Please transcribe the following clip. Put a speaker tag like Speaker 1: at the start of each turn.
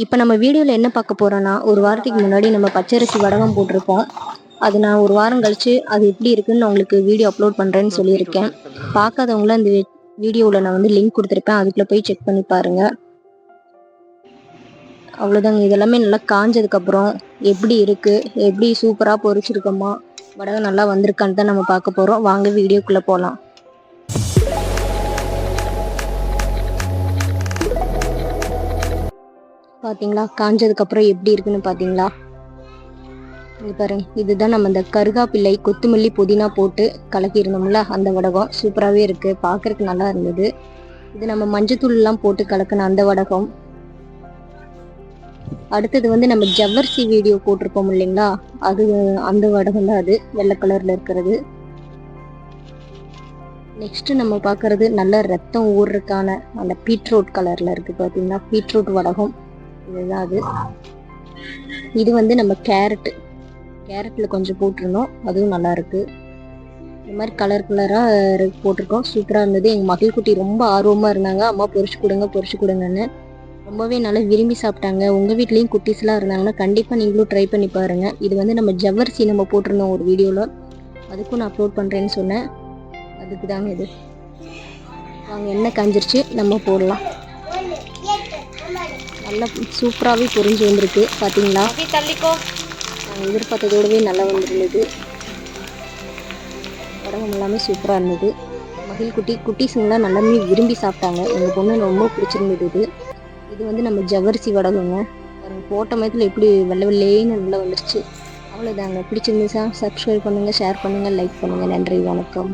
Speaker 1: இப்போ நம்ம வீடியோவில் என்ன பார்க்க போகிறோன்னா, ஒரு வாரத்துக்கு முன்னாடி நம்ம பச்சரிசி வடகம் போட்டிருப்போம். அது நான் ஒரு வாரம் கழித்து அது எப்படி இருக்குன்னு நான் உங்களுக்கு வீடியோ அப்லோட் பண்ணுறேன்னு சொல்லியிருக்கேன். பார்க்காதவங்கள அந்த வீடியோவில் நான் வந்து லிங்க் கொடுத்துருப்பேன், அதுக்குள்ளே போய் செக் பண்ணி பாருங்கள். அவ்வளோதாங்க. இதெல்லாமே நல்லா காஞ்சதுக்கப்புறம் எப்படி இருக்குது, எப்படி சூப்பராக பொரிச்சிருக்கோமா, வடகம் நல்லா வந்திருக்கான்னு தான் நம்ம பார்க்க போகிறோம். வாங்க வீடியோக்குள்ளே போகலாம். பார்த்தீங்களா, காஞ்சதுக்கப்புறம் எப்படி இருக்குன்னு பார்த்தீங்களா? இது பாருங்க, இதுதான் நம்ம இந்த கருகாப்பிள்ளை, கொத்தமல்லி, புதினா போட்டு கலக்கியிருந்தோம்ல அந்த வடகம். சூப்பராகவே இருக்குது, பார்க்குறதுக்கு நல்லா இருந்தது. இது நம்ம மஞ்சத்தூள்லாம் போட்டு கலக்கின அந்த வடகம். அடுத்தது வந்து நம்ம ஜவ்வரிசி வீடியோ போட்டிருப்போம் இல்லைங்களா, அது அந்த வடகம் தான், அது வெள்ளை கலரில் இருக்கிறது. நெக்ஸ்ட் நம்ம பார்க்கறது நல்ல ரத்தம் ஊறுறதுக்கான அந்த பீட்ரூட் கலரில் இருக்குது பார்த்தீங்கன்னா, பீட்ரூட் வடகம். இதுதான் அது. இது வந்து நம்ம கேரட்டில் கொஞ்சம் போட்டிருந்தோம், அதுவும் நல்லா இருக்கு. இந்த மாதிரி கலராக போட்டிருக்கோம், சூப்பராக இருந்தது. எங்கள் மகள் குட்டி ரொம்ப ஆர்வமாக இருந்தாங்க, அம்மா பொரிச்சு கொடுங்கன்னு. ரொம்பவே நல்லா விரும்பி சாப்பிட்டாங்க. உங்கள் வீட்லேயும் குட்டீஸ்லாம் இருந்தாங்கன்னா கண்டிப்பாக நீங்களும் ட்ரை பண்ணி பாருங்கள். இது வந்து நம்ம ஜவ்வரிசி நம்ம போட்டிருந்தோம் ஒரு வீடியோவில், அதுக்கும் நான் அப்லோட் பண்ணுறேன்னு சொன்னேன், அதுக்கு தாங்க இது. வாங்க, எண்ணெய் காஞ்சிருச்சு, நம்ம போடலாம். நல்லா சூப்பராகவே பொரிஞ்சு வந்திருக்கு பார்த்தீங்களா. நாங்கள் எதிர்பார்த்ததோடவே நல்லா வந்துருந்தது. வடகம் எல்லாமே சூப்பராக இருந்தது. மகிழ் குட்டீஸுங்களாம் நல்லாமே விரும்பி சாப்பிட்டாங்க. எங்கள் பொண்ணு ரொம்ப பிடிச்சிருந்தது. இது வந்து நம்ம ஜவ்வரிசி வடகங்க. போட்ட மயத்தில் எப்படி வெள்ளை வெள்ளையேன்னு நல்லா வந்துருச்சு. அவ்வளோதாங்க. பிடிச்சிருந்துச்சா சப்ஸ்கிரைப் பண்ணுங்கள், ஷேர் பண்ணுங்கள், லைக் பண்ணுங்கள். நன்றி, வணக்கம்.